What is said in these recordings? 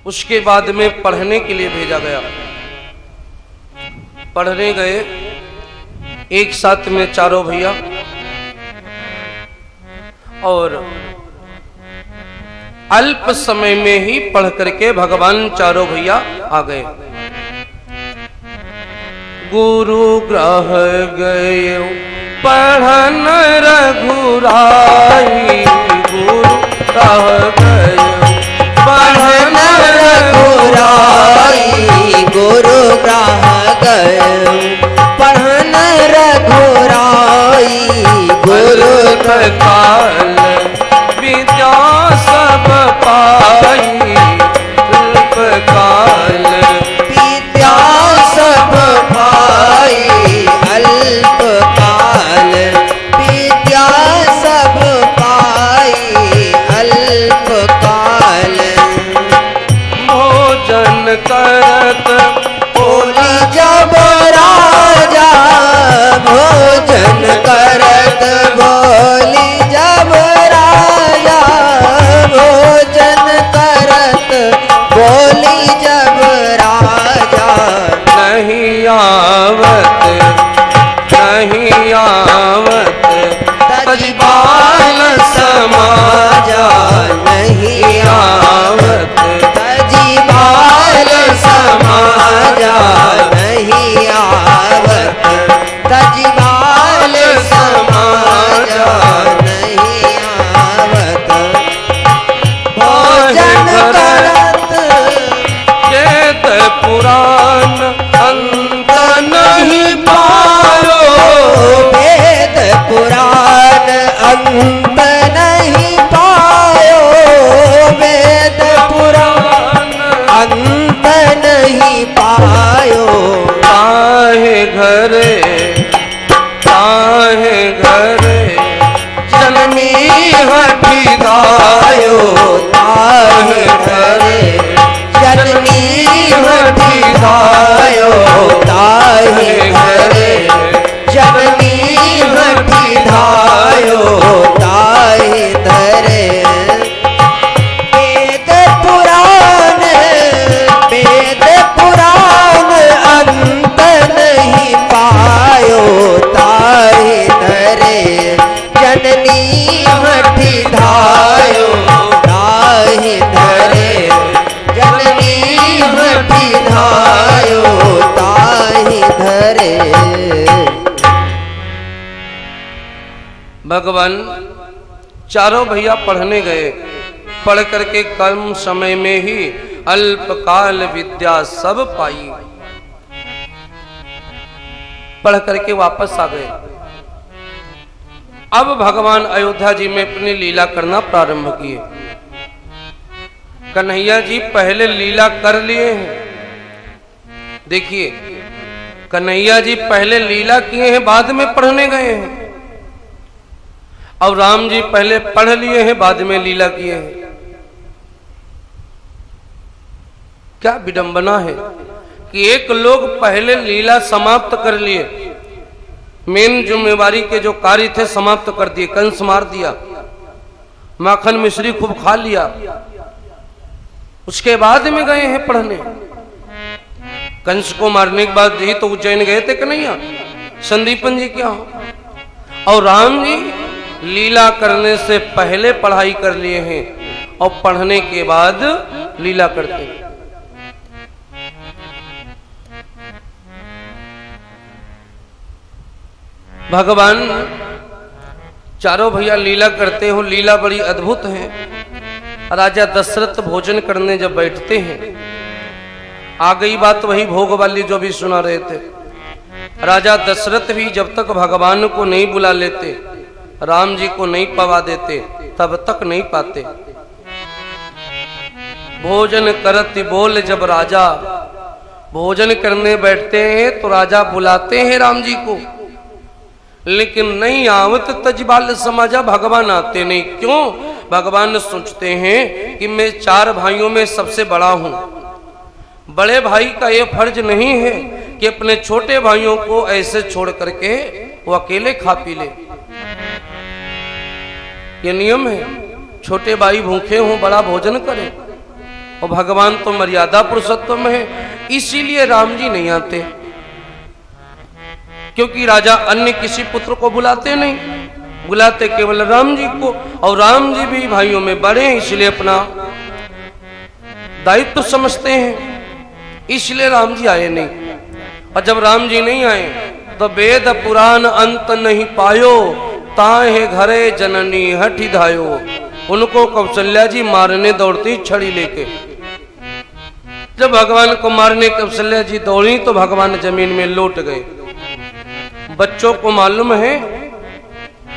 उसके बाद में पढ़ने के लिए भेजा गया। पढ़ने गए एक साथ में चारों भैया, और अल्प समय में ही पढ़ करके भगवान चारों भैया आ गए। गुरु ग्रह गए पढ़न रघुराई, गुरु ग्रह गए पढ़न रघुराई, गुरु ग्रह गए पढ़न रघुराई, गुरु काल विद्या सब पाई, अल्प काल विद्या सब पाई, अल्प काल विद्या सब पाई, अल्प काल भोजन करत बोली जब राजा, भोजन करत बोली जब राजा, भोजन करत बोली जब राजा, नहीं आवत नहीं आवत तजबाल समाजा, नहीं आवत तजीबाल समाजा, नहीं आवत तजीबाल समाजा, नहीं आवत भोजन करत चेत पुराण अंत नहीं पायो, वेद पुराण अंत नहीं पायो, वेद पुराण अंत नहीं पायो, काहे घरे जननी हठी गायो, ताहे घरे जननी हठी धायो, ताहे घरे जननी हठी धायो, ताहे धरे वेद पुराण अंत नहीं पायो, ताहे धरे जननी हठी धायो, ताहे धरे जननी हठी धायो, ताहे धरे। भगवान चारों भैया पढ़ने गए, पढ़ करके कम समय में ही अल्पकाल विद्या सब पाई, पढ़ करके वापस आ गए। अब भगवान अयोध्या जी में अपनी लीला करना प्रारंभ किए। कन्हैया जी पहले लीला कर लिए हैं। देखिए, कन्हैया जी पहले लीला किए हैं, बाद में पढ़ने गए हैं। और राम जी पहले पढ़ लिए हैं, बाद में लीला किए हैं। क्या विडंबना है कि एक लोग पहले लीला समाप्त कर लिए, मेन जिम्मेवारी के जो कार्य थे समाप्त कर दिए, कंस मार दिया, माखन मिश्री खूब खा लिया, उसके बाद में गए हैं पढ़ने। कंस को मारने के बाद ही तो उज्जैन गए थे कन्हैया, संदीपन जी क्या हो। और राम जी लीला करने से पहले पढ़ाई कर लिए हैं और पढ़ने के बाद लीला करते हैं। भगवान चारों भैया लीला करते हो, लीला बड़ी अद्भुत है। राजा दशरथ भोजन करने जब बैठते हैं, आ गई बात वही भोग वाली जो भी सुना रहे थे। राजा दशरथ भी जब तक भगवान को नहीं बुला लेते, राम जी को नहीं पवा देते, तब तक नहीं पाते। भोजन करत बोल जब राजा, भोजन करने बैठते हैं तो राजा बुलाते हैं राम जी को, लेकिन नहीं आवत तजबाल समाजा, भगवान आते नहीं। क्यों? भगवान सोचते हैं कि मैं चार भाइयों में सबसे बड़ा हूं, बड़े भाई का यह फर्ज नहीं है कि अपने छोटे भाइयों को ऐसे छोड़ करके वो अकेले खा पी ले। ये नियम है, छोटे भाई भूखे हों बड़ा भोजन करे, और भगवान तो मर्यादा पुरुषोत्तम में है, इसीलिए राम जी नहीं आते, क्योंकि राजा अन्य किसी पुत्र को बुलाते नहीं, बुलाते केवल राम जी को, और राम जी भी भाइयों में बड़े हैं, इसलिए अपना दायित्व समझते हैं, इसलिए राम जी आए नहीं। और जब राम जी नहीं आए तो वेद पुराण अंत नहीं पायो, ताहे घरे जननी हठी धायो। उनको कौशल्या जी मारने दौड़ती छड़ी लेके। जब भगवान को मारने कौशल्या जी दौड़ी तो भगवान जमीन में लौट गए। बच्चों को मालूम है,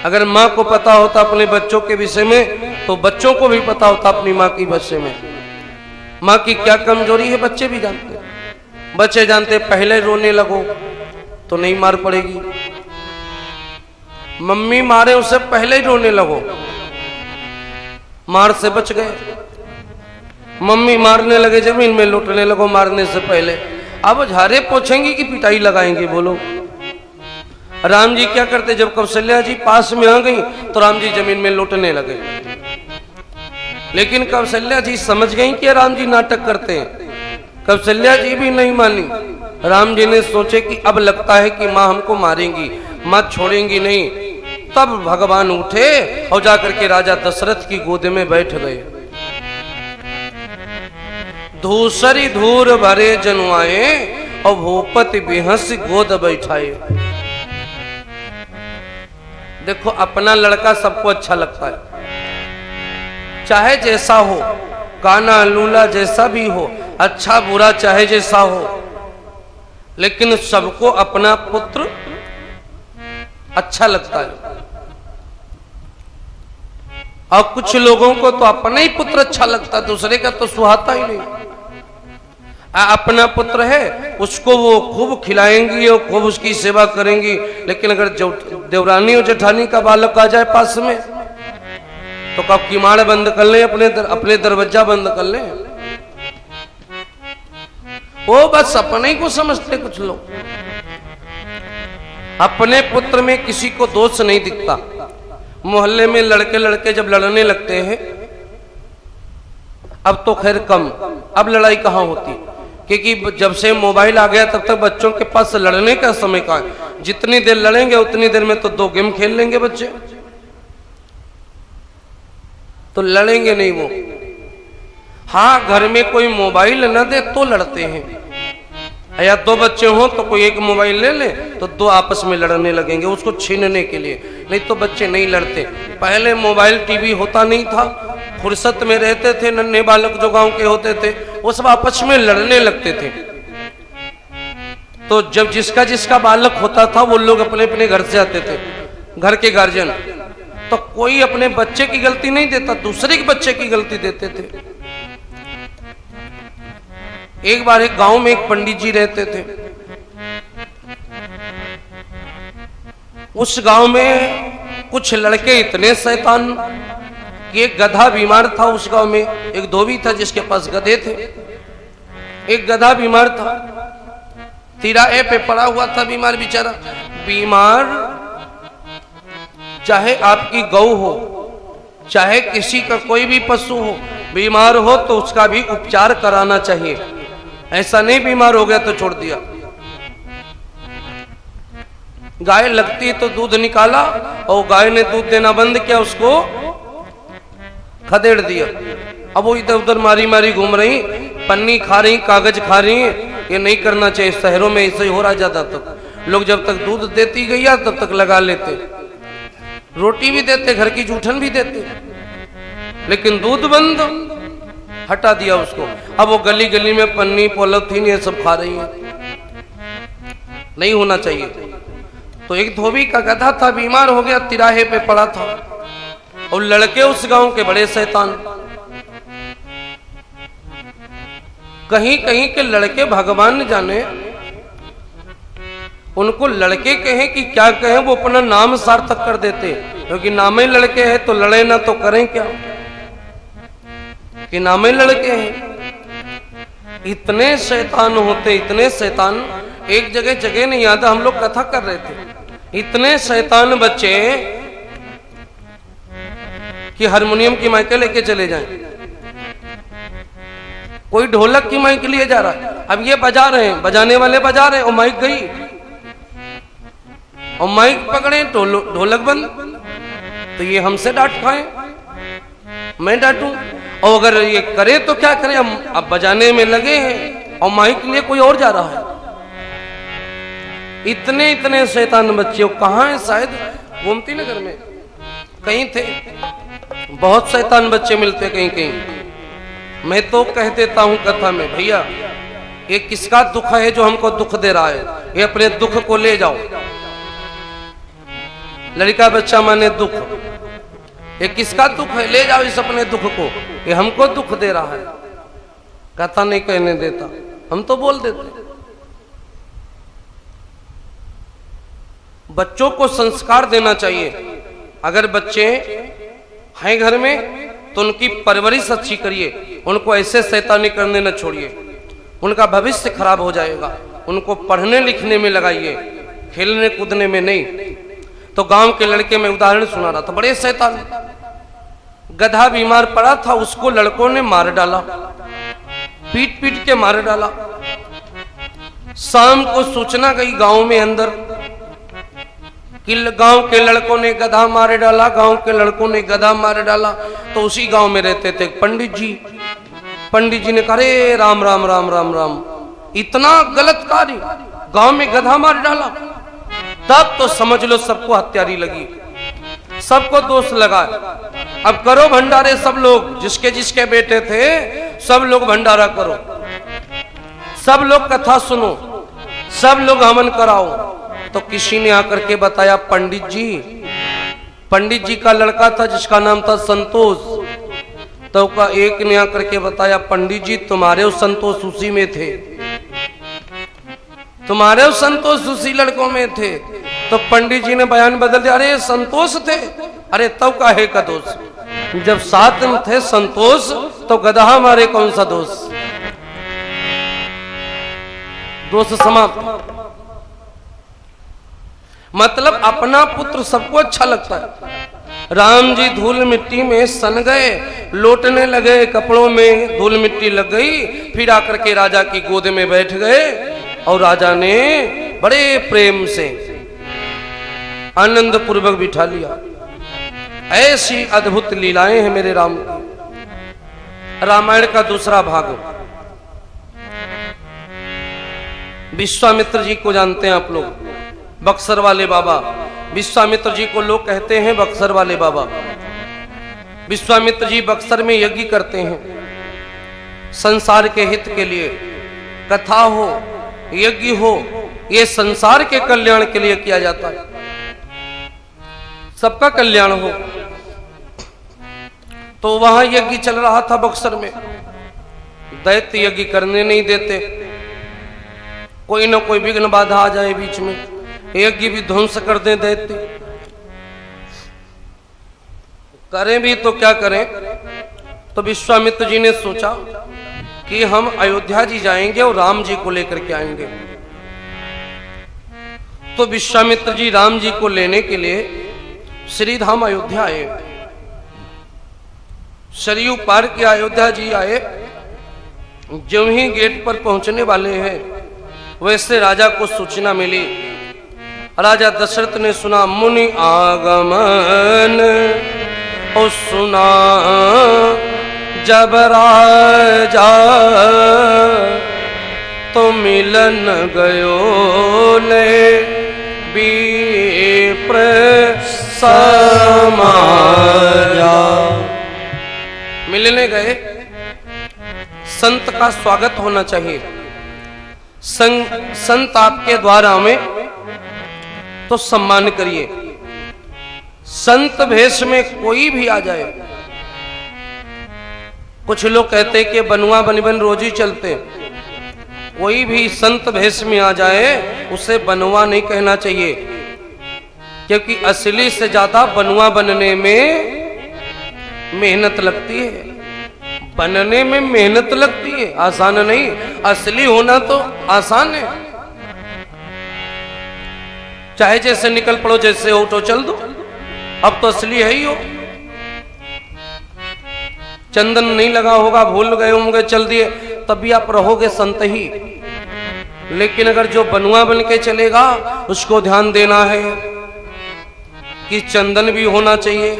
अगर माँ को पता होता अपने बच्चों के विषय में तो बच्चों को भी पता होता अपनी माँ की विषय में। माँ की क्या कमजोरी है बच्चे भी जानते, बच्चे जानते पहले रोने लगो तो नहीं मार पड़ेगी, मम्मी मारे उससे पहले ही रोने लगो, मार से बच गए। मम्मी मारने लगे जमीन में लौटने लगो मारने से पहले, अब झाड़े पोछेंगी कि पिटाई लगाएंगे बोलो। राम जी क्या करते, जब कौशल्या जी पास में आ गई तो राम जी जमीन में लौटने लगे, लेकिन कौशल्या जी समझ गई कि राम जी नाटक करते हैं। कौशल्या जी भी नहीं मानी। राम जी ने सोचे कि अब लगता है कि माँ हमको मारेंगी, माँ छोड़ेंगी नहीं। तब भगवान उठे और जाकर के राजा दशरथ की गोद में बैठ गए। धूसरी धूर भरे जनुआए और भूपति बिहस गोद बैठाए। देखो अपना लड़का सबको अच्छा लगता है, चाहे जैसा हो, काना लूला जैसा भी हो, अच्छा बुरा चाहे जैसा हो, लेकिन सबको अपना पुत्र अच्छा लगता है। और कुछ लोगों को तो अपना ही पुत्र अच्छा लगता है, दूसरे का तो सुहाता ही नहीं। अपना पुत्र है उसको वो खूब खिलाएंगी और खूब उसकी सेवा करेंगी, लेकिन अगर देवरानी और जेठानी का बालक आ जाए पास में तो कब किमाड़ बंद कर ले, अपने दरवाजा बंद कर ले। वो बस अपने ही को समझते कुछ लोग, अपने पुत्र में किसी को दोष नहीं दिखता। मोहल्ले में लड़के लड़के जब लड़ने लगते हैं, अब तो खैर कम, अब लड़ाई कहाँ होती, क्योंकि जब से मोबाइल आ गया तब तक बच्चों के पास लड़ने का समय कहाँ है। जितनी देर लड़ेंगे उतनी देर में तो 2 गेम खेल लेंगे बच्चे, तो लड़ेंगे नहीं वो। हाँ, घर में कोई मोबाइल न दे तो लड़ते हैं, या 2 बच्चे हों तो कोई एक मोबाइल ले ले तो 2 आपस में लड़ने लगेंगे उसको छीनने के लिए, नहीं तो बच्चे नहीं लड़ते। पहले मोबाइल टीवी होता नहीं था, फुर्सत में रहते थे, नन्हे बालक जो गांव के होते थे वो सब आपस में लड़ने लगते थे। तो जब जिसका जिसका बालक होता था वो लोग अपने अपने घर से आते थे, घर के गार्जियन, तो कोई अपने बच्चे की गलती नहीं देता, दूसरे के बच्चे की गलती देते थे। एक बार एक गांव में एक पंडित जी रहते थे। उस गांव में कुछ लड़के इतने शैतान कि एक गधा बीमार था उस गांव में, एक धोबी था जिसके पास गधे थे, एक गधा बीमार था, तिराहे पे पड़ा हुआ था बीमार बेचारा। बीमार चाहे आपकी गौ हो, चाहे किसी का कोई भी पशु हो, बीमार हो तो उसका भी उपचार कराना चाहिए। ऐसा नहीं बीमार हो गया तो छोड़ दिया। गाय लगती तो दूध निकाला और गाय ने दूध देना बंद किया, उसको खदेड़ दिया। अब वो इधर उधर मारी मारी घूम रही, पन्नी खा रही, कागज खा रही। ये नहीं करना चाहिए, शहरों में ऐसे ही हो रहा ज्यादा। तक लोग जब तक दूध देती गैया तब तक लगा लेते, रोटी भी देते, घर की जूठन भी देते, लेकिन दूध बंद, हटा दिया उसको। अब वो गली गली में पन्नी पॉलिथीन ये सब खा रही है, नहीं होना चाहिए। तो एक धोबी का गधा था, बीमार हो गया, तिराहे पे पड़ा था, और लड़के उस गांव के बड़े शैतान। कहीं कहीं के लड़के भगवान न जाने, उनको लड़के कहें कि क्या कहें, वो अपना नाम सार्थक कर देते, क्योंकि नाम ही लड़के हैं तो लड़े ना तो करें क्या, कि नाम ही लड़के हैं। इतने शैतान होते, इतने शैतान। एक जगह नहीं याद, हम लोग कथा कर रहे थे, इतने शैतान बच्चे कि हारमोनियम की माइक लेके चले जाएं। कोई ढोलक की माइक लिए जा रहा है। अब ये बजा रहे हैं, बजाने वाले बजा रहे हैं और माइक गई, और माइक पकड़े ढोलक बंद, तो ये हमसे डांट खाए, मैं डांटूं? और अगर ये करे तो क्या करें? अब बजाने में लगे हैं और माइक लिए कोई और जा रहा है। इतने इतने शैतान बच्चे कहाँ हैं? शायद गोमती नगर में कहीं थे, बहुत शैतान बच्चे मिलते कहीं कहीं। मैं तो कह देता हूं कथा में, भैया ये किसका दुख है जो हमको दुख दे रहा है? ये अपने दुख को ले जाओ। लड़का बच्चा माने दुख, ये किसका दुख है? ले जाओ इस अपने दुख को, ये हमको दुख दे रहा है। कथा नहीं कहने देता, हम तो बोल देते। बच्चों को संस्कार देना चाहिए। अगर बच्चे हैं घर में तो उनकी परवरिश अच्छी करिए, उनको ऐसे शैतानी करने न छोड़िए, उनका भविष्य खराब हो जाएगा। उनको पढ़ने लिखने में लगाइए, खेलने कूदने में नहीं। तो गांव के लड़के में उदाहरण सुना रहा था, बड़े शैतान, गधा बीमार पड़ा था, उसको लड़कों ने मार डाला, पीट पीट के मार डाला। शाम को सूचना गई गांव में अंदर कि गांव के लड़कों ने गधा मार डाला, गांव के लड़कों ने गधा मार डाला। तो उसी गांव में रहते थे पंडित जी। पंडित जी ने कहा, अरे राम राम राम राम राम, इतना गलत कार्य, गांव में गधा मार डाला। तब तो समझ लो सबको हत्यारी लगी, सबको दोष लगा। अब करो भंडारे, सब लोग जिसके जिसके बेटे थे सब लोग भंडारा करो, सब लोग कथा सुनो, सब लोग हवन कराओ। तो किसी ने आकर के बताया, पंडित जी का लड़का था जिसका नाम था संतोष। तो का एक ने आकर के बताया, पंडित जी तुम्हारे उस संतोष उसी में थे, तुम्हारे उस संतोष उसी लड़कों में थे। तो पंडित जी ने बयान बदल दिया, अरे संतोष थे, अरे तब का है का दोष, जब साथ में थे संतोष तो गधा मारे, कौन सा दोष? दोष समाप्त। मतलब अपना पुत्र सबको अच्छा लगता है। राम जी धूल मिट्टी में सन गए, लौटने लगे, कपड़ों में धूल मिट्टी लग गई, फिर आकर के राजा की गोद में बैठ गए और राजा ने बड़े प्रेम से आनंद पूर्वक बिठा लिया। ऐसी अद्भुत लीलाएं हैं मेरे राम की। रामायण का दूसरा भाग, विश्वामित्र जी को जानते हैं आप लोग, बक्सर वाले बाबा। विश्वामित्र जी को लोग कहते हैं बक्सर वाले बाबा। विश्वामित्र जी बक्सर में यज्ञ करते हैं, संसार के हित के लिए। कथा हो, यज्ञ हो, ये संसार के कल्याण के लिए किया जाता है, सबका कल्याण हो। तो वहां यज्ञ चल रहा था बक्सर में, दैत्य यज्ञ करने नहीं देते, कोई ना कोई विघ्न बाधा आ जाए बीच में, यज्ञ भी ध्वंस कर दे दैत्य। करें भी तो क्या करें? तो विश्वामित्र जी ने सोचा कि हम अयोध्या जी जाएंगे और राम जी को लेकर के आएंगे। तो विश्वामित्र जी राम जी को लेने के लिए श्री धाम अयोध्या आए, सरयू पार किया, अयोध्या जी आए। जो ही गेट पर पहुंचने वाले हैं वैसे राजा को सूचना मिली। राजा दशरथ ने सुना, मुनि आगमन और सुना जब राजा, तो मिलन गयो ले विप्र समाजा। मिलने गए, संत का स्वागत होना चाहिए। संत आपके द्वारा में तो सम्मान करिए। संत भेष में कोई भी आ जाए, कुछ लोग कहते कि बनुआ बनिबन रोज ही चलते, कोई भी संत भेष में आ जाए उसे बनुआ नहीं कहना चाहिए, क्योंकि असली से ज्यादा बनुआ बनने में मेहनत लगती है। बनने में मेहनत लगती है, आसान नहीं। असली होना तो आसान है, चाहे जैसे निकल पड़ो, जैसे हो तो चल दो। अब तो असली है ही हो। चंदन नहीं लगा होगा, भूल गए होंगे, चल दिए, तब भी आप रहोगे संत ही। लेकिन अगर जो बनुआ बन के चलेगा, उसको ध्यान देना है कि चंदन भी होना चाहिए,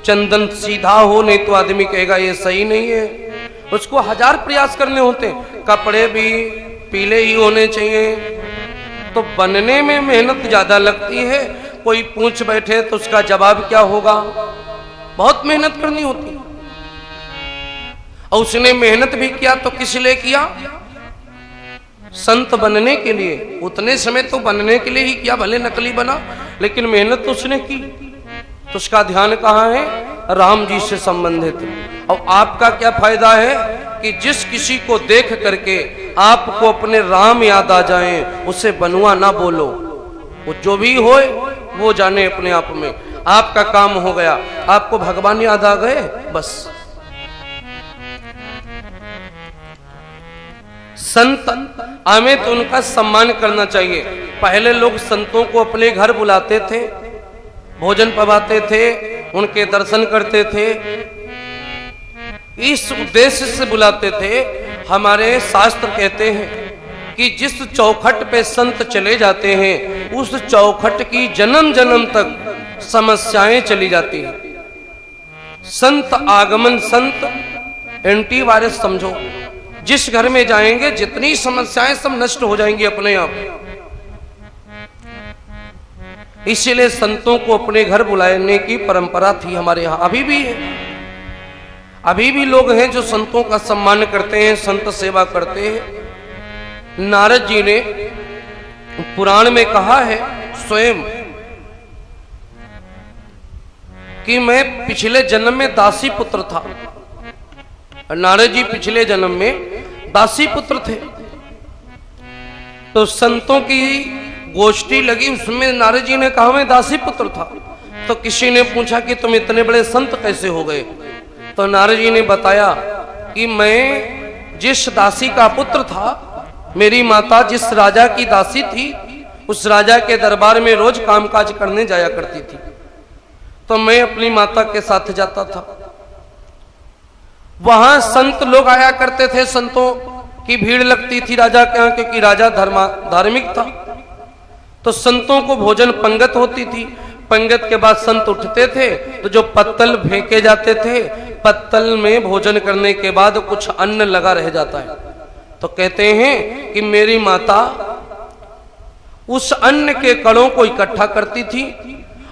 चंदन सीधा हो, नहीं तो आदमी कहेगा ये सही नहीं है। उसको हजार प्रयास करने होते हैं, कपड़े भी पीले ही होने चाहिए। तो बनने में मेहनत ज्यादा लगती है। कोई पूछ बैठे तो उसका जवाब क्या होगा, बहुत मेहनत करनी होती है। और उसने मेहनत भी किया तो किस लिए किया, संत बनने के लिए। उतने समय तो बनने के लिए ही किया, भले नकली बना, लेकिन मेहनत तो उसने की। तो उसका ध्यान कहाँ है, राम जी से संबंधित। और आपका क्या फायदा है कि जिस किसी को देख करके आपको अपने राम याद आ जाएं, उसे बनुआ ना बोलो। वो जो भी होए वो जाने अपने आप में, आपका काम हो गया। आपको भगवान याद आ गए, बस। संत हमें तो उनका सम्मान करना चाहिए। पहले लोग संतों को अपने घर बुलाते थे, भोजन पवाते थे, उनके दर्शन करते थे, इस उद्देश्य से बुलाते थे। हमारे शास्त्र कहते हैं कि जिस चौखट पे संत चले जाते हैं, उस चौखट की जन्म जन्म तक समस्याएं चली जाती हैं। संत आगमन, संत एंटीवायरस समझो। जिस घर में जाएंगे जितनी समस्याएं सब नष्ट हो जाएंगी अपने आप। इसीलिए संतों को अपने घर बुलाने की परंपरा थी हमारे यहाँ, अभी भी है। अभी भी लोग हैं जो संतों का सम्मान करते हैं, संत सेवा करते हैं। नारद जी ने पुराण में कहा है स्वयं कि मैं पिछले जन्म में दासी पुत्र था। नारद जी पिछले जन्म में दासी पुत्र थे। तो संतों की गोष्ठी लगी, उसमें नारद जी ने कहा मैं दासी पुत्र था। तो किसी ने पूछा कि तुम इतने बड़े संत कैसे हो गए। तो नारद जी ने बताया कि मैं जिस दासी का पुत्र था, मेरी माता जिस राजा की दासी थी, उस राजा के दरबार में रोज कामकाज करने जाया करती थी। तो मैं अपनी माता के साथ जाता था। वहां संत लोग आया करते थे, संतों की भीड़ लगती थी राजा के यहाँ, क्योंकि राजा धार्मिक था। तो संतों को भोजन पंगत होती थी। पंगत के बाद संत उठते थे, तो जो पत्तल फेंके जाते थे, पत्तल में भोजन करने के बाद कुछ अन्न लगा रह जाता है। तो कहते हैं कि मेरी माता उस अन्न के कणों को इकट्ठा करती थी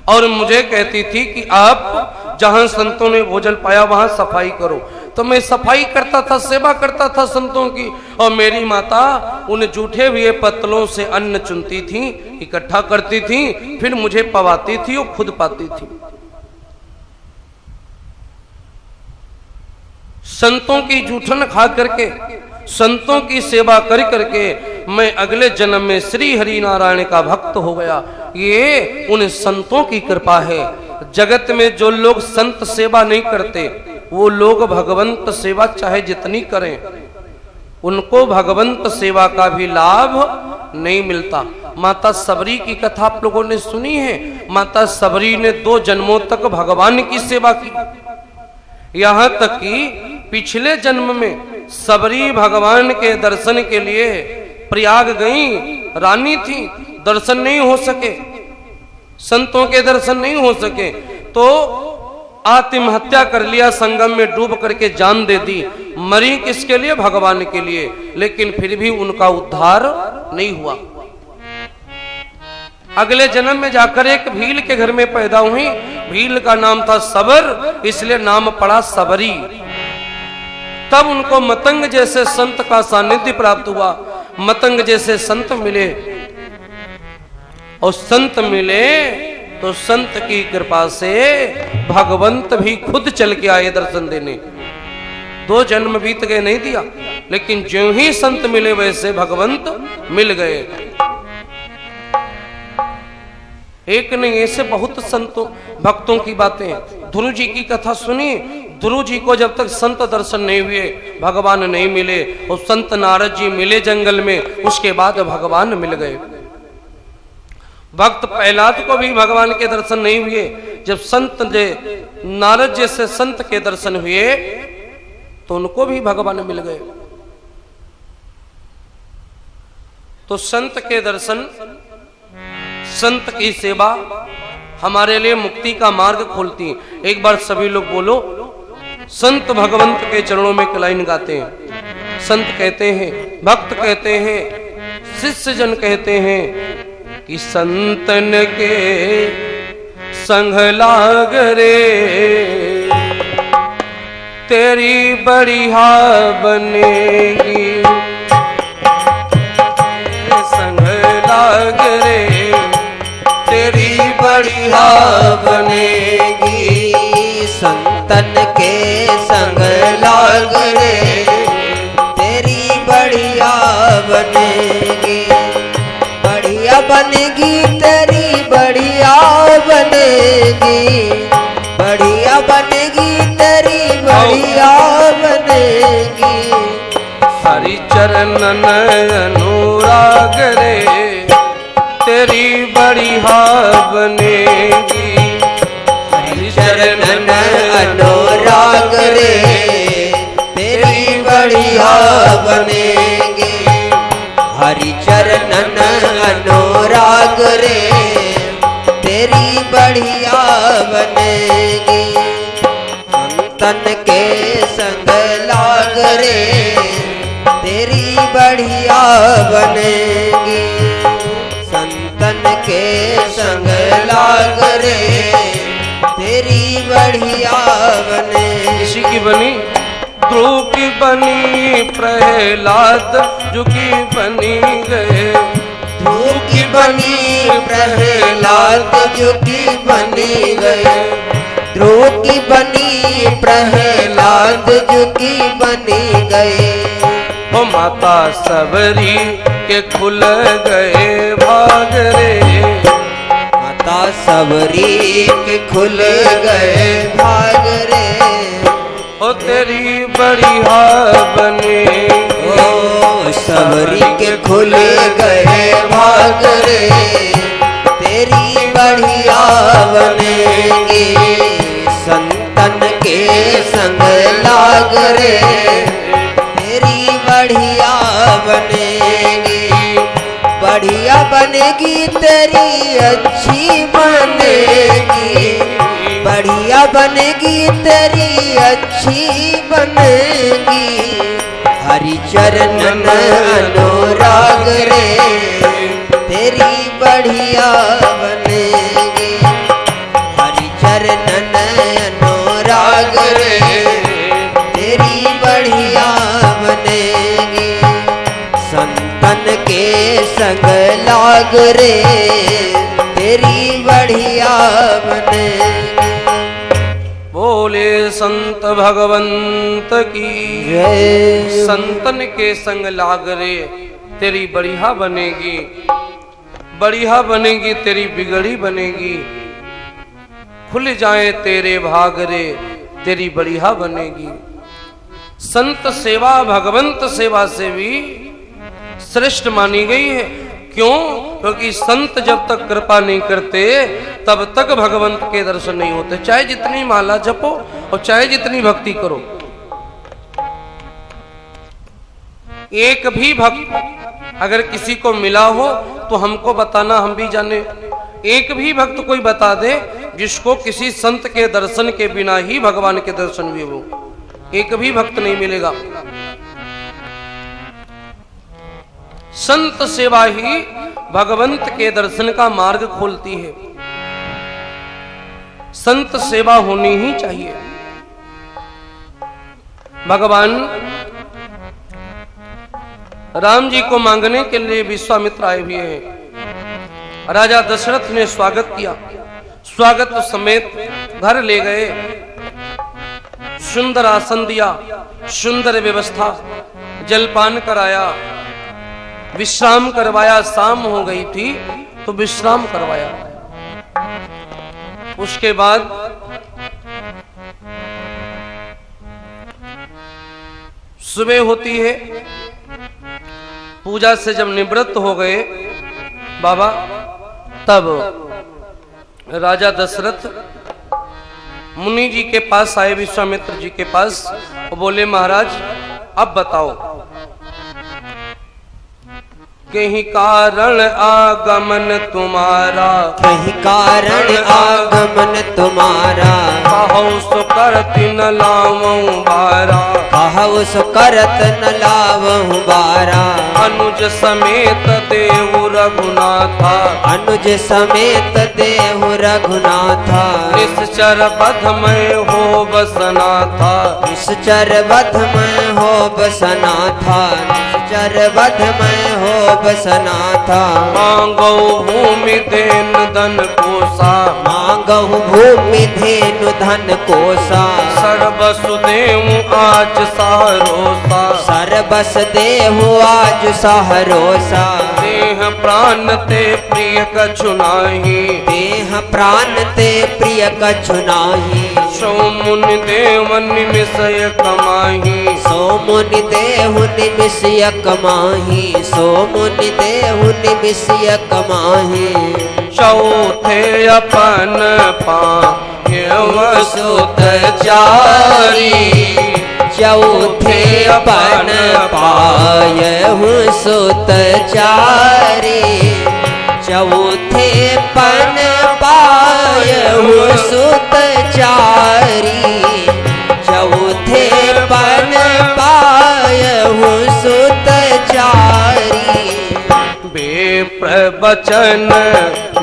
और मुझे कहती थी कि आप जहां संतों ने भोजन पाया वहां सफाई करो। तो मैं सफाई करता था, सेवा करता था संतों की। और मेरी माता उन जूठे हुए पत्तलों से अन्न चुनती थी, इकट्ठा करती थी, फिर मुझे पवाती थी और खुद पाती थी। संतों की जूठन खा करके, संतों की सेवा कर करके मैं अगले जन्म में श्री हरि नारायण का भक्त हो गया। ये उन संतों की कृपा है। जगत में जो लोग संत सेवा नहीं करते, वो लोग भगवंत सेवा चाहे जितनी करें, उनको भगवंत सेवा का भी लाभ नहीं मिलता। माता सबरी की कथा आप लोगों ने सुनी है। माता सबरी ने 2 जन्मों तक भगवान की सेवा की। यहां तक कि पिछले जन्म में सबरी भगवान के दर्शन के लिए प्रयाग गई, रानी थी, दर्शन नहीं हो सके, संतों के दर्शन नहीं हो सके, तो आत्महत्या कर लिया, संगम में डूब करके जान दे दी। मरी किसके लिए, भगवान के लिए। लेकिन फिर भी उनका उद्धार नहीं हुआ। अगले जन्म में जाकर एक भील के घर में पैदा हुई। भील का नाम था सबर, इसलिए नाम पड़ा सबरी। तब उनको मतंग जैसे संत का सानिध्य प्राप्त हुआ। मतंग जैसे संत मिले, और संत मिले तो संत की कृपा से भगवंत भी खुद चल के आए दर्शन देने। 2 जन्म बीत गए, नहीं दिया, लेकिन ज्यों ही संत मिले वैसे भगवंत मिल गए। एक नहीं, ऐसे बहुत संतों भक्तों की बातें हैं। ध्रुव जी की कथा सुनी। ध्रुव जी को जब तक संत दर्शन नहीं हुए, भगवान नहीं मिले, और संत नारद जी मिले जंगल में, उसके बाद भगवान मिल गए। भक्त प्रहलाद को भी भगवान के दर्शन नहीं हुए। जब संत नारद जैसे संत के दर्शन हुए तो उनको भी भगवान मिल गए। तो संत के दर्शन, संत की सेवा हमारे लिए मुक्ति का मार्ग खोलती है। एक बार सभी लोग बोलो, संत भगवंत के चरणों में कलाइन गाते हैं। संत कहते हैं, भक्त कहते हैं, शिष्य जन कहते हैं कि संतन के संग लाग रे तेरी बढ़िया बनेगी, संग लाग रे तेरी बढ़िया बनेगी। संतन के संग लाग रे तेरी बढ़िया बनेगी, बढ़िया बनेगी तेरी बढ़िया बनेगी, बढ़िया बनेगी तेरी बढ़िया बनेगी। हरि चरणन अनुराग रे तेरी बढ़िया बनेगी, हरि चरणन अनुराग रे तेरी बढ़िया बनेगी, हरि चरणन अनुराग रे तेरी बढ़िया बनेगी। संतन के संग लाग रे तेरी बढ़िया बनेगी, संतन के संग लाग रे तेरी बढ़िया बनेगी। किसी की बनी ध्रुव की बनी प्रहलाद जो की बनी गए, ध्रुव की बनी प्रहलाद जो की बनी गए, ध्रुव की बनी प्रहलाद जो की बनी गए। ओ माता सबरी के खुल गए भाग रे, माता सबरी के खुल गए भाग रे, ओ तेरी बढ़िया बनेगी, ओ सबरी के खुल गए भाग रे तेरी बढ़िया बनेगी। संतन के संग लाग रे तेरी बढ़िया बनेगी, बढ़िया बनेगी तेरी अच्छी बनेगी, बढ़िया बनेगी तेरी अच्छी बनेगी। हरि चरणन अनुराग रे तेरी बढ़िया बनेगी, हरि चरणन अनुराग रे तेरी बढ़िया बनेगी। संतन के संग लाग रे तेरी बढ़िया बनेगी। बोले संत भगवंत की जय। संतन के संग लाग रे तेरी बढ़िया बनेगी, बढ़िया बनेगी तेरी बिगड़ी बनेगी, खुल जाए तेरे भाग रे तेरी बढ़िया बनेगी। संत सेवा भगवंत सेवा से भी श्रेष्ठ मानी गई है। क्यों? क्योंकि संत जब तक कृपा नहीं करते तब तक भगवंत के दर्शन नहीं होते। चाहे जितनी माला जपो और चाहे जितनी भक्ति करो, एक भी भक्त अगर किसी को मिला हो तो हमको बताना, हम भी जाने। एक भी भक्त कोई बता दे जिसको किसी संत के दर्शन के बिना ही भगवान के दर्शन भी हो, एक भी भक्त नहीं मिलेगा। संत सेवा ही भगवंत के दर्शन का मार्ग खोलती है। संत सेवा होनी ही चाहिए। भगवान राम जी को मांगने के लिए विश्वामित्र आए हुए हैं। राजा दशरथ ने स्वागत किया, स्वागत समेत घर ले गए, सुंदर आसन दिया, सुंदर व्यवस्था, जलपान कराया, विश्राम करवाया। शाम हो गई थी तो विश्राम करवाया। उसके बाद सुबह होती है, पूजा से जब निवृत्त हो गए बाबा, तब राजा दशरथ मुनि जी के पास आए, विश्वामित्र जी के पास, और बोले महाराज अब बताओ कहीं कारण आगमन तुम्हारा, कहीं कारण आगमन तुम्हारा, कहौ सो करति न लावऊं बारा, कहु सो करत न लावहु बारा, अनुज समेत देव रघुनाथा, अनुज समेत देहु रघुनाथा, निश्चर बधमय हो बसना था, निश्चर बधमय हो बसना था, निश्चर बधमय हो बसना था, मांगो भूमि देन धन कोसा, मांगहु भूमि धेनु धन कोसा, सर्वसु देव आज सारोसा, सर्वस देहु आज सहरोसा, देह प्राण ते प्रिय कछु नाही, देह प्राण ते प्रिय कछु नाही, सो मुनि देव निमिषय कमाही, सो मुनि देहु निमिषय कमाही, सो मुनि देहु निमिषय कमाही, चौथे अपन पायव सुत चारी, चौथे अपन पायहु सुत चारी, चौथे पन पायहु सुत चारी, चौथे पन पायहु सुत चारी, बेप्र बचन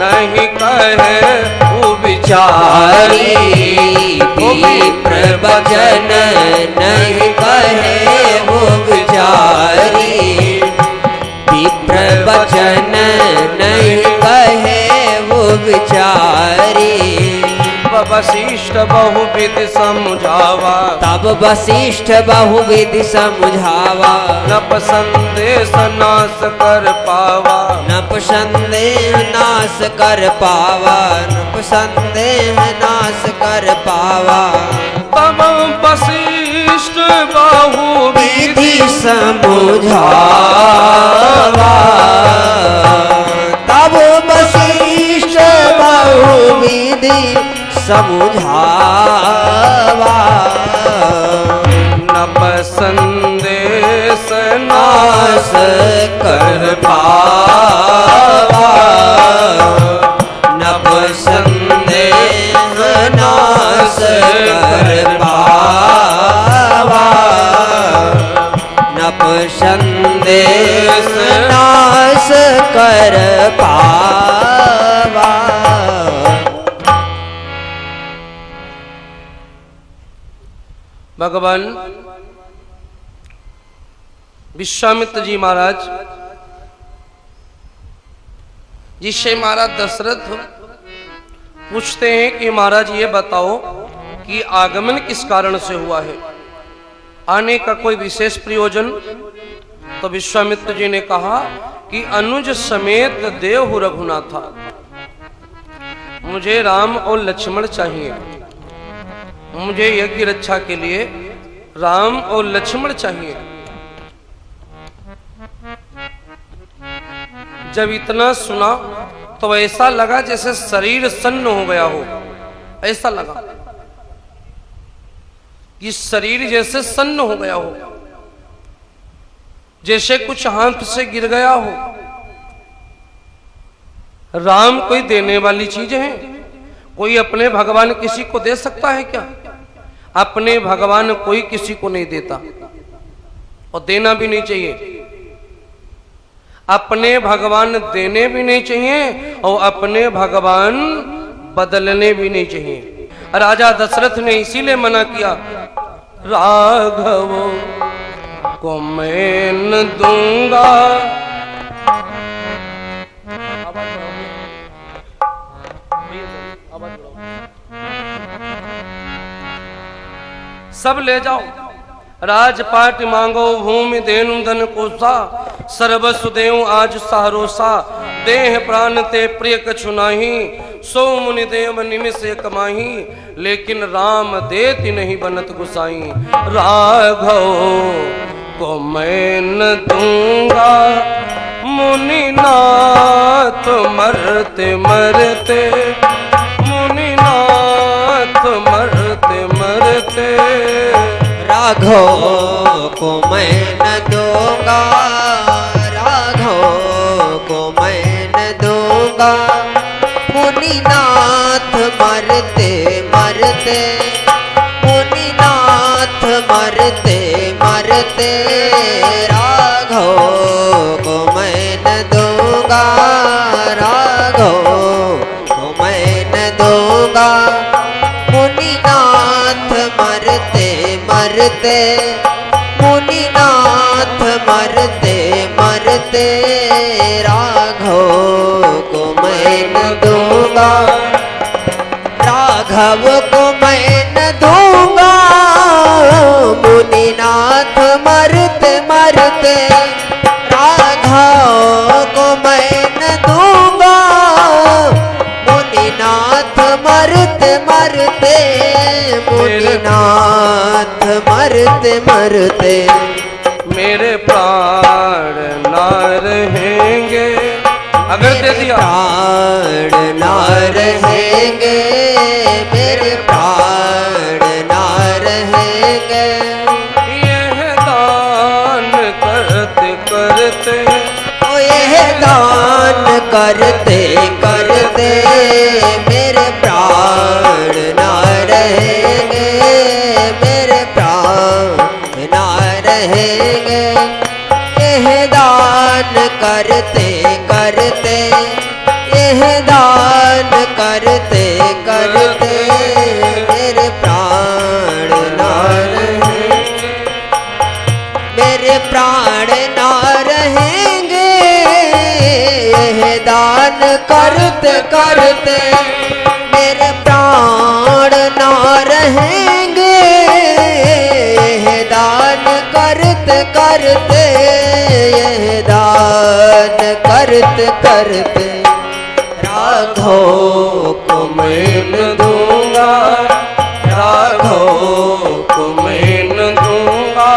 नहीं कहे विचारी, विप्र वचन नहीं कहे वो विचारी, विप्र वचन नहीं कहे वो विचारी, वशिष्ठ बहुविध समझावा, तब वशिष्ठ बहुविधि समझावा, नप संदेश नाश कर पावा, नप संदेह नाश कर पावा, नप संदेह नाश कर पावा, तब वशिष्ठ बहुविधि विधि समझावा, तब वशिष्ठ बहुविधि समझावा, नप संदेश नाश कर पावा, नप संदेह नाश कर पावा, नप संदेश नाश कर पावा। भगवान विश्वामित्र जी महाराज जिससे महाराज दशरथ पूछते हैं कि महाराज ये बताओ कि आगमन किस कारण से हुआ है, आने का कोई विशेष प्रयोजन? तो विश्वामित्र जी ने कहा कि अनुज समेत देव रघुनाथा, मुझे राम और लक्ष्मण चाहिए, मुझे यज्ञ रक्षा के लिए राम और लक्ष्मण चाहिए। जब इतना सुना तो ऐसा लगा जैसे शरीर सन्न हो गया हो, ऐसा लगा कि शरीर जैसे सन्न हो गया हो, जैसे कुछ हाथ से गिर गया हो। राम कोई देने वाली चीज है? कोई अपने भगवान किसी को दे सकता है क्या? अपने भगवान कोई किसी को नहीं देता और देना भी नहीं चाहिए। अपने भगवान देने भी नहीं चाहिए और अपने भगवान बदलने भी नहीं चाहिए। राजा दशरथ ने इसीलिए मना किया, राघव को मैं न दूंगा। सब ले जाओ, राजपाट मांगो, भूमि देनु धन कोसा, सर्वसु देव आज सहारोसा, देह प्राण ते प्रिय कछु नाही, सो मुनि देव निमिष कमाही, लेकिन राम देति नहीं बनत गुसाई। राघव को मैं न दूंगा, मुनिनाथ मरते मरते, मुनिनाथ मरते मरते, राघव को मैं न दूंगा, राघव मुनिनाथ मरते मरते, मुनिनाथ मरते मरते, राघव को मैं न दूंगा, राघव को मैं न दूंगा। मुनिनाथ मरते मरते, मुनिनाथ मरते मरते, राघव को मैं न दूंगा, राघव को मैं न दूंगा। मुनिनाथ मरते मरते, राघव को मैं न दूंगा। मुनिनाथ मरते मरते, मुनिनाथ मरते मरते, मेरे प्राण ना रहेंगे। अगर दे दिया प्राण ना रहेंगे, मेरे प्राण ना रहेंगे। यह दान करते करते, ओ यह दान करते करते, मेरे प्राण ना रहेंगे, मेरे प्राण ना रहेंगे। यह दान करते करते, यह दान करते करते, मेरे प्राण ना रहेंगे, मेरे प्राण ना रहेंगे। यह दान करते करते, मेरे प्राण ना रहेंगे। यह दान करते करते, यह दान करते करते, राघव को मैं न दूंगा, राघव को मैं न दूंगा।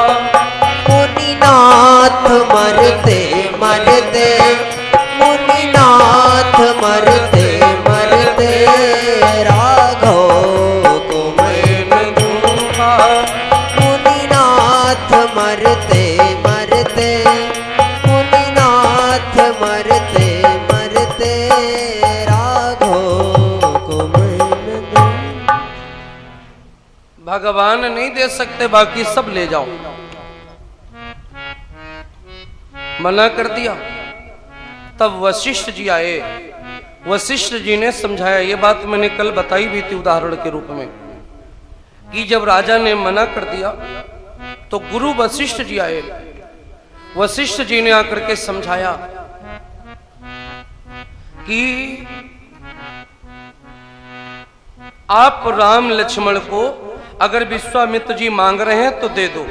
मुनिनाथ मरते मरते, मुनिनाथ मरते मरते, राघव को मैं न दूंगा। मुनिनाथ मरते मरते, मुनिनाथ मरते मरते, राघव को मैं न दूंगा। भगवान नहीं दे सकते, बाकी सब ले जाओ। मना कर दिया। तब वशिष्ठ जी आए। वशिष्ठ जी ने समझाया। ये बात मैंने कल बताई भी थी उदाहरण के रूप में, कि जब राजा ने मना कर दिया तो गुरु वशिष्ठ जी आए। वशिष्ठ जी ने आकर के समझाया कि आप राम लक्ष्मण को अगर विश्वामित्र जी मांग रहे हैं तो दे दो।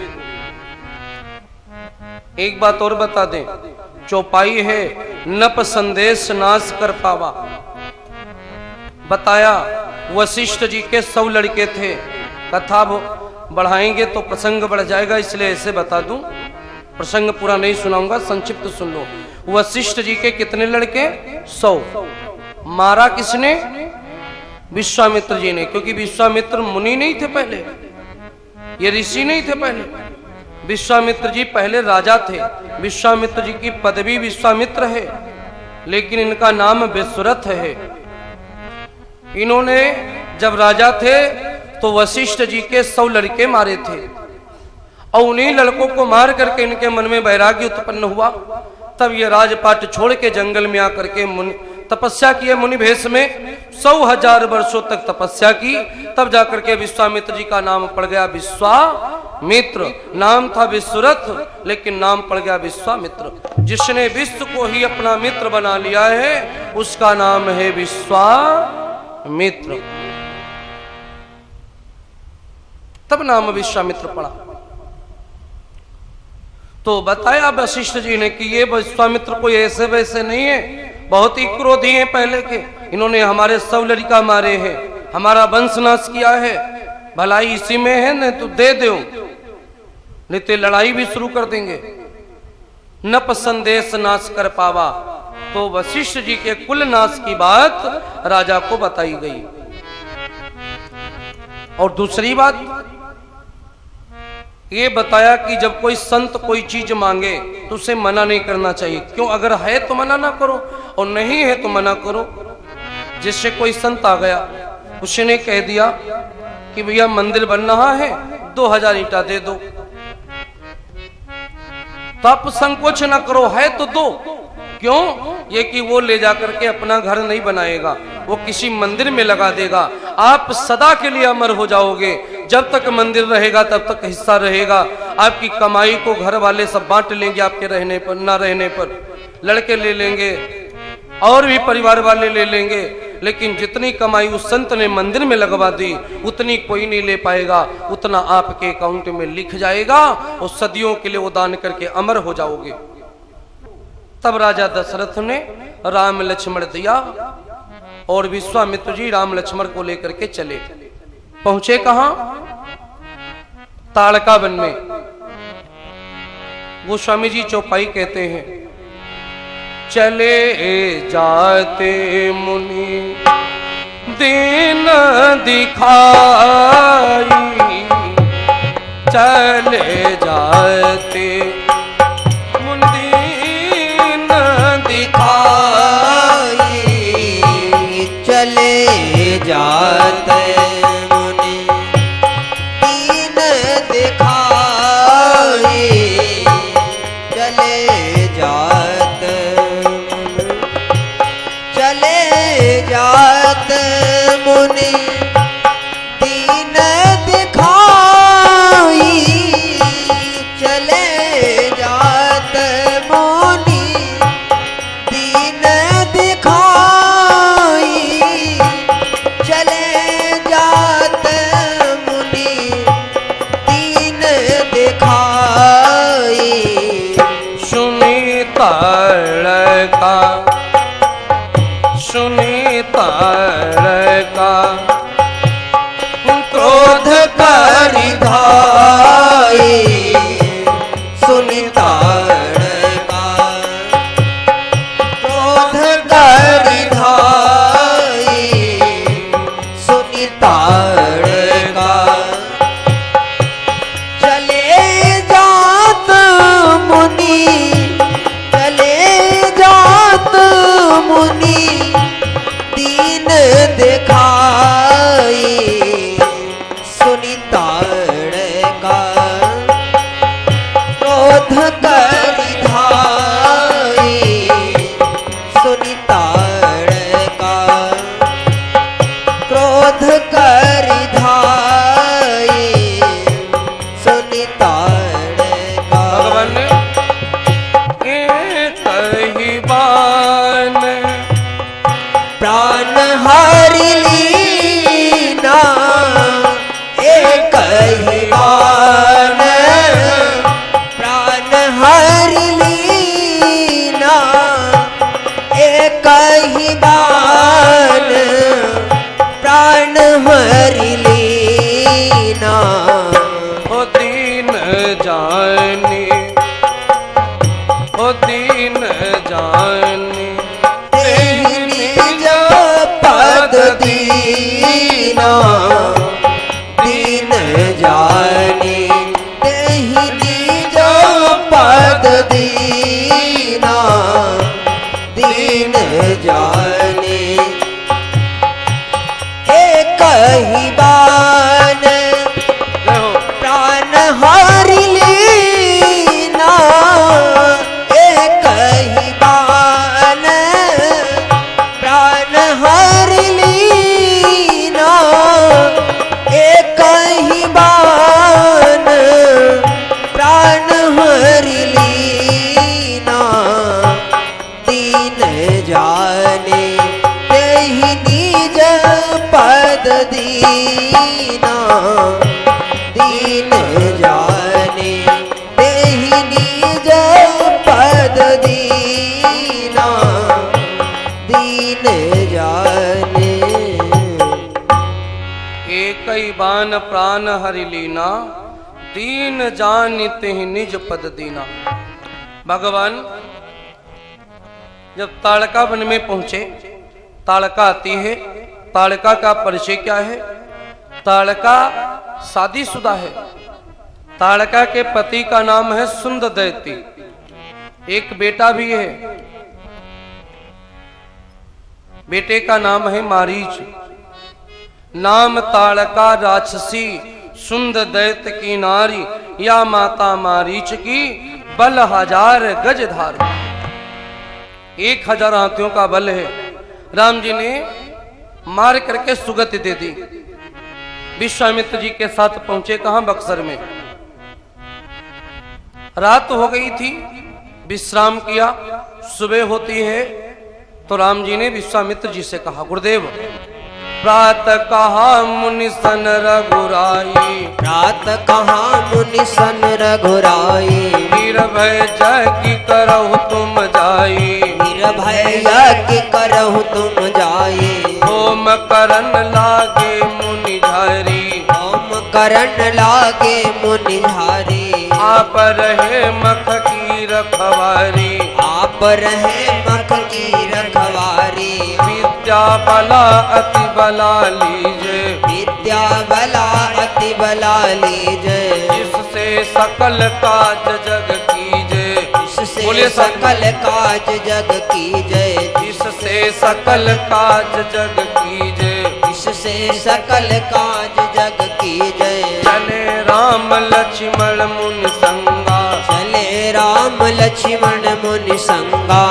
एक बात और बता दें, चौपाई है नप संदेश नाश कर पावा। बताया वशिष्ठ जी के 100 लड़के थे। कथा बढ़ाएंगे तो प्रसंग बढ़ जाएगा, इसलिए ऐसे बता दूं। प्रसंग पूरा नहीं सुनाऊंगा, संक्षिप्त सुन लो। वशिष्ठ जी के कितने लड़के? 100। मारा किसने? विश्वामित्र जी ने, क्योंकि विश्वामित्र मुनि नहीं थे पहले, ये ऋषि नहीं थे पहले। विश्वामित्र जी पहले राजा थे। विश्वामित्र जी की पदवी विश्वामित्र है, लेकिन इनका नाम विश्वरथ है। इन्होंने जब राजा थे तो वशिष्ठ जी के 100 लड़के मारे थे, और उन्हीं लड़कों को मार करके इनके मन में वैराग्य उत्पन्न हुआ। तब ये राजपाट छोड़ के जंगल में आकर के तपस्या किए। मुनि भेष में 100,000 वर्षों तक तपस्या की। तब जाकर के विश्वामित्र जी का नाम पड़ गया विश्वामित्र। नाम था विश्वरथ, लेकिन नाम पड़ गया विश्वामित्र। जिसने विश्व को ही अपना मित्र बना लिया है, उसका नाम है विश्वामित्र। तब नाम विश्वामित्र पड़ा। तो बताया वशिष्ठ जी ने कि ये विश्वामित्र कोई ऐसे वैसे नहीं है, बहुत ही क्रोधी हैं पहले के। इन्होंने हमारे 100 लड़का मारे हैं, हमारा वंश नाश किया है। भलाई इसी में है, नहीं तो दे दो, नहीं तो लड़ाई भी शुरू कर देंगे। नप संदेश नाश कर पावा। तो वशिष्ठ जी के कुल नाश की बात राजा को बताई गई। और दूसरी बात ये बताया कि जब कोई संत कोई चीज मांगे तो उसे मना नहीं करना चाहिए। क्यों? अगर है तो मना ना करो, और नहीं है तो मना करो। जिससे कोई संत आ गया, उसने कह दिया कि भैया मंदिर बन रहा है, 2000 ईंटा दे दो। तो आप संकोच न करो, है तो दो। क्यों? ये कि वो ले जाकर के अपना घर नहीं बनाएगा, वो किसी मंदिर में लगा देगा। आप सदा के लिए अमर हो जाओगे। जब तक मंदिर रहेगा तब तक हिस्सा रहेगा। आपकी कमाई को घर वाले सब बांट लेंगे, आपके रहने पर ना रहने पर लड़के ले लेंगे और भी परिवार वाले ले लेंगे, लेकिन जितनी कमाई उस संत ने मंदिर में लगवा दी उतनी कोई नहीं ले पाएगा। उतना आपके अकाउंट में लिख जाएगा और सदियों के लिए वो दान करके अमर हो जाओगे। तब राजा दशरथ ने राम लक्ष्मण दिया और विश्वामित्र जी राम लक्ष्मण को लेकर के चले। पहुंचे कहां? ताड़का वन में। गोस्वामी जी चौपाई कहते हैं, चले जाते मुनि दीन दिखाई, चले जाते मुनि दीन दिखाई, चले जाते मुनि दीन दिखाई, चले जाते मुनि दीन दिखाई, चले जाते मुनि दीन दिखाई, चले जाते मुनि दीन दिखाई। सुनी ताड़का, सुनी ताड़का क्रोध करि धाई, सुनि ताड़का क्रोध करि धाई, सुनि ताड़का चले जात मुनि, चले जात मुनि दीन दिखाई, सुनि ताड़का क्रोध करि धाई, सुनि ताड़का क्रोध करि धाई, सुनि ताड़का। भगवान एक ही बान प्राण हरि लीना, एक ही बान प्राण हरि लीना, एक ही बान प्राण हरि लीना। हो दीन जानी, हो दीन जानी निज पद दीना, दीन जानी तेहि निज पद दीना, दीन जानी एक ही बान प्राण हरि लीना, एक ही बान प्राण हरि लीना, एक ही बान प्राण हरि लीना, दीन जाने तेहि निज पद दीना, दीन जाने तेहि निज पद दीना, दीन जाने। एक ही बान प्राण हरि लीना, दीन जानि तिहि निज पद दीना। भगवान जब ताड़का वन में पहुंचे, ताड़का आती है। ताड़का का परिचय क्या है? ताड़का शादीशुदा है। ताड़का के पति का नाम है सुंद दैती, एक बेटा भी है। बेटे का नाम है मारीच, नाम ताड़का राक्षसी, सुंद दैत्य की नारी, या माता मारीच की बल 1000 गज धारी। 1000 हाथियों का बल है। राम जी ने मार करके सुगति दे दी। विश्वामित्र जी के साथ पहुंचे कहां? बक्सर में। रात हो गई थी, विश्राम किया। सुबह होती है तो राम जी ने विश्वामित्र जी से कहा, गुरुदेव प्रात कहा मुनि सन रघुराई, प्रात कहा मुनि सन रघुराई, निर्भय जय करहु तुम जाई, निर्भय यज्ञ करहु तुम जाई, होम करन लागे मुनि झारी, होम करन लागे मुनि झारी, आप रहे मख की रखवारी, आप रहे मख की रखवारी, विद्या बला अति बला लीजे, विद्या बला अति बला लीजे, जिससे सकल काज जग कीजे, इससे बोलिए सकल काज जग कीजे, जिससे सकल काज जग कीजे, इससे सकल काज जग कीजे, चले राम लक्ष्मण मुनि संगा, चले राम लक्ष्मण मुनि संगा,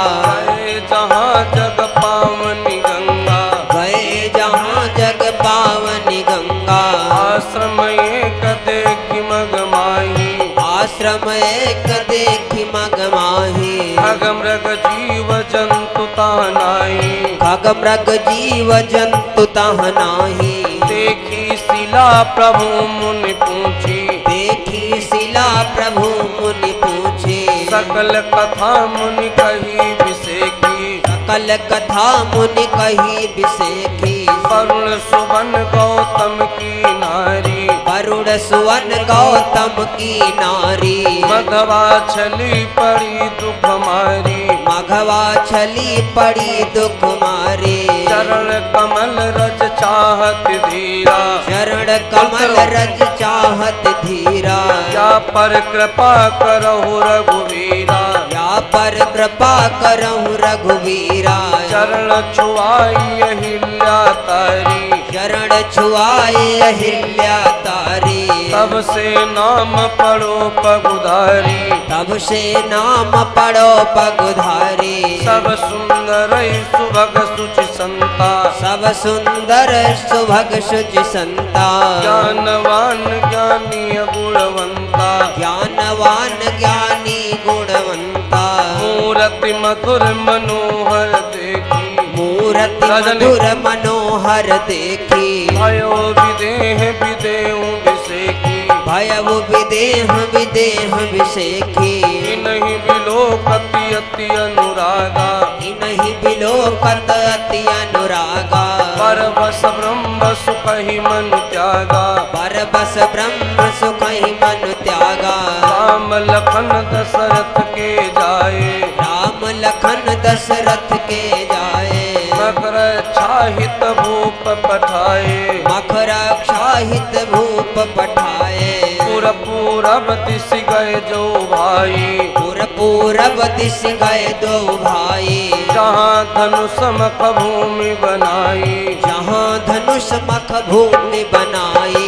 गए जहाँ जग पावनी गंगा, गए जहाँ जग पावनी गंगा, आश्रम एक देखि मग माही, आश्रम एक देखि मग माही, खग मृग जीव जंतु तानाई, खग मृग जीव जंतु तह नाही, देखी शिला प्रभु मुनि पूछी, देखी शिला प्रभु मुनि पूछे, सकल कथा मुनि कही विसेखी, सकल कथा मुनि कही विसेखी, वरुण सुवन गौतम की नारी, वरुण सुवन गौतम की नारी, मघवा छली पड़ी दुख मारी, मघवा छली पड़ी दुख मारे, चरण कमल रज चाहत धीरा, चरण कमल रज चाहत धीरा, या पर कृपा करहु रघुवीरा, या पर कृपा करहु रघुवीरा, चरण छुआई अहिल्या तारी, चरण छुआए अहिल्या तारी, तब से नाम पढ़ो पगुधारी, तब से नाम पढ़ो पगुधारी, सब सुंदर सुभग सुचि संता, सब सुंदर सुभग शुचि संता, ज्ञानवान ज्ञानी गुणवंता, ज्ञानवान ज्ञानी गुणवंता, मूर्ति मधुर मनोहर देखी, मूर्ति मधुर मनोहर देखी, भयो विदेह विदेहु विसेखी, भयउ विदेह विदेह विसेखी, नहीं बिलोकति अति अनुरागा, इनहि बिलोकत अति अनुरागा, परवश ब्रह्म सुख ही मन त्यागा, परबस ब्रह्म सुख ही मन त्यागा, राम लखन दशरथ के जाए, राम लखन दशरथ के जाए, मकर छाहित भूप पठाए, मखर क्षाहित भूप पठाए, पुर पूरब दिश गए जो भाई, पुर पूरब दिश गए दो भाई, जहाँ धनुष मख भूमि बनाई, जहाँ धनुष मख भूमि बनाई,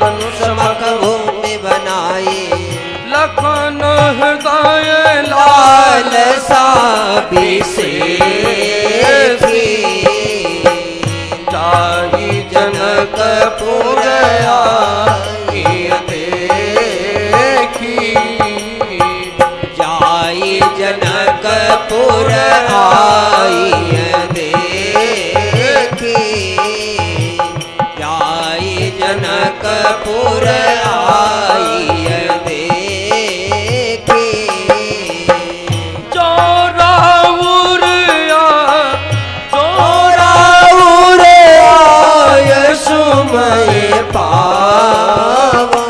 धनुष मख भूमि बनाई, लखन हृदय लाल सा बिसेखी, जाहि जनकपुर आइय देखी, जाई जनकपुर आइय देखी, जाई जनकपुर आइय देखी, चौराउर चौराउर आय सुमय पावा,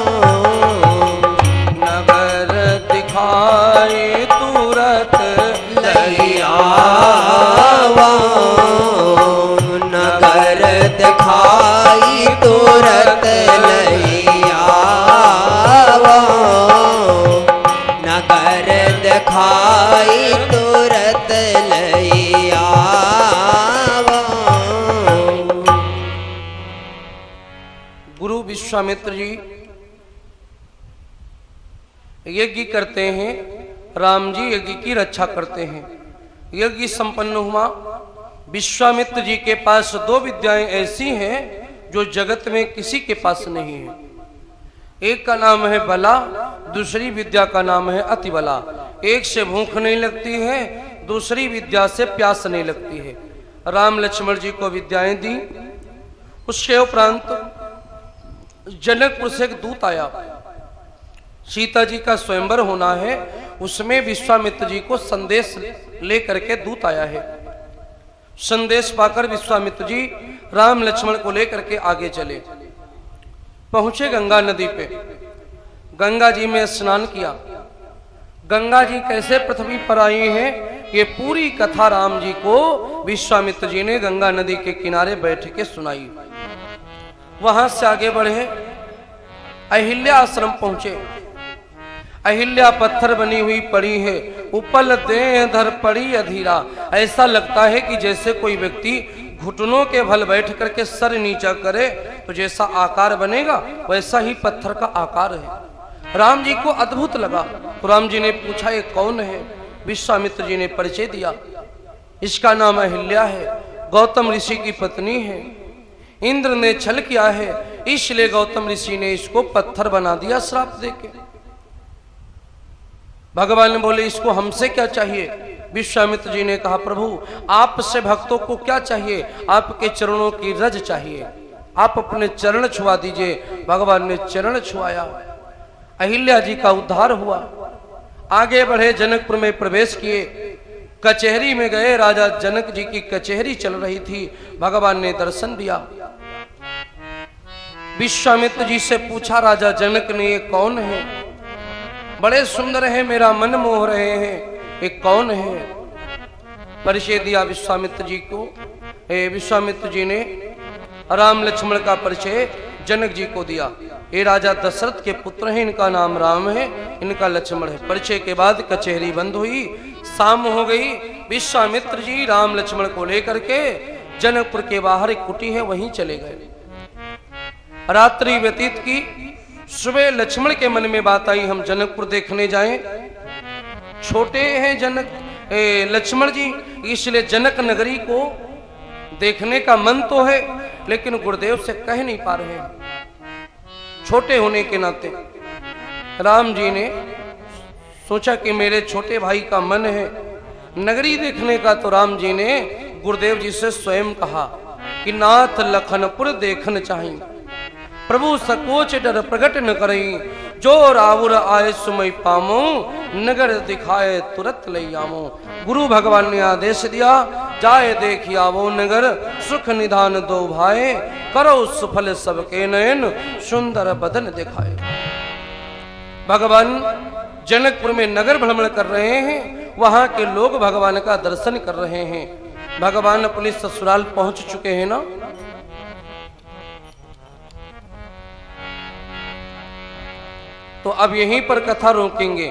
नगर दिखाई तुरत लहिया, नगर दिखाई तुरत लैया, नगर दिखाई तुरत लैया, विश्वामित्र जी यज्ञ करते हैं, राम जी यज्ञ की रक्षा करते हैं। यज्ञ संपन्न हुआ। विश्वामित्र जी के पास दो विद्याएं ऐसी हैं जो जगत में किसी के पास नहीं है। एक का नाम है बला, दूसरी विद्या का नाम है अति बला। एक से भूख नहीं लगती है, दूसरी विद्या से प्यास नहीं लगती है। राम लक्ष्मण जी को विद्याएं दी। उसके उपरांत जनकपुर से एक दूत आया। सीता जी का स्वयंवर होना है, उसमें विश्वामित्र जी को संदेश लेकर के दूत आया है। संदेश पाकर विश्वामित्र जी राम लक्ष्मण को लेकर के आगे चले। पहुंचे गंगा नदी पे। गंगा जी में स्नान किया। गंगा जी कैसे पृथ्वी पर आई हैं, ये पूरी कथा राम जी को विश्वामित्र जी ने गंगा नदी के किनारे बैठ के सुनाई। वहां से आगे बढ़े, अहिल्या आश्रम पहुंचे। अहिल्या पत्थर बनी हुई पड़ी है, उपल दे धर पड़ी अधीरा। ऐसा लगता है कि जैसे कोई व्यक्ति घुटनों के बल बैठ करके सर नीचा करे तो जैसा आकार बनेगा वैसा ही पत्थर का आकार है। राम जी को अद्भुत लगा तो राम जी ने पूछा ये कौन है। विश्वामित्र जी ने परिचय दिया। इसका नाम अहिल्या है, गौतम ऋषि की पत्नी है। इंद्र ने छल किया है, इसलिए गौतम ऋषि ने इसको पत्थर बना दिया श्राप देके। भगवान ने बोले इसको हमसे क्या चाहिए। विश्वामित्र जी ने कहा प्रभु आपसे भक्तों को क्या चाहिए, आपके चरणों की रज चाहिए, आप अपने चरण छुआ दीजिए। भगवान ने चरण छुआया, अहिल्या जी का उद्धार हुआ। आगे बढ़े, जनकपुर में प्रवेश किए। कचहरी में गए, राजा जनक जी की कचहरी चल रही थी। भगवान ने दर्शन दिया। विश्वामित्र जी से पूछा राजा जनक ने ये कौन है, बड़े सुंदर है, मेरा मन मोह रहे हैं, ये कौन है। परिचय दिया विश्वामित्र जी को। विश्वामित्र जी ने राम लक्ष्मण का परिचय जनक जी को दिया। ये राजा दशरथ के पुत्र हैं, इनका नाम राम है, इनका लक्ष्मण है। परिचय के बाद कचहरी बंद हुई, शाम हो गई। विश्वामित्र जी राम लक्ष्मण को लेकर के जनकपुर के बाहर एक कुटी है वहीं चले गए। रात्रि व्यतीत की। सुबह लक्ष्मण के मन में बात आई हम जनकपुर देखने जाएं। छोटे हैं जनक लक्ष्मण जी, इसलिए जनक नगरी को देखने का मन तो है लेकिन गुरुदेव से कह नहीं पा रहे हैं, छोटे होने के नाते। राम जी ने सोचा कि मेरे छोटे भाई का मन है नगरी देखने का, तो राम जी ने गुरुदेव जी से स्वयं कहा कि नाथ लखनपुर देखन चाहिए। प्रभु सकोच डर प्रकट न करई, जो रावुर आए सुमय पामो, नगर दिखाए तुरंत ले आमो। गुरु भगवान ने आदेश दिया जाए देखी आवो नगर, सुख निधान दो भाई, करो सुफल सबके नयन, सुंदर बदन दिखाए। भगवान जनकपुर में नगर भ्रमण कर रहे हैं, वहां के लोग भगवान का दर्शन कर रहे हैं। भगवान अपने ससुराल पहुंच चुके हैं ना। तो अब यहीं पर कथा रोकेंगे।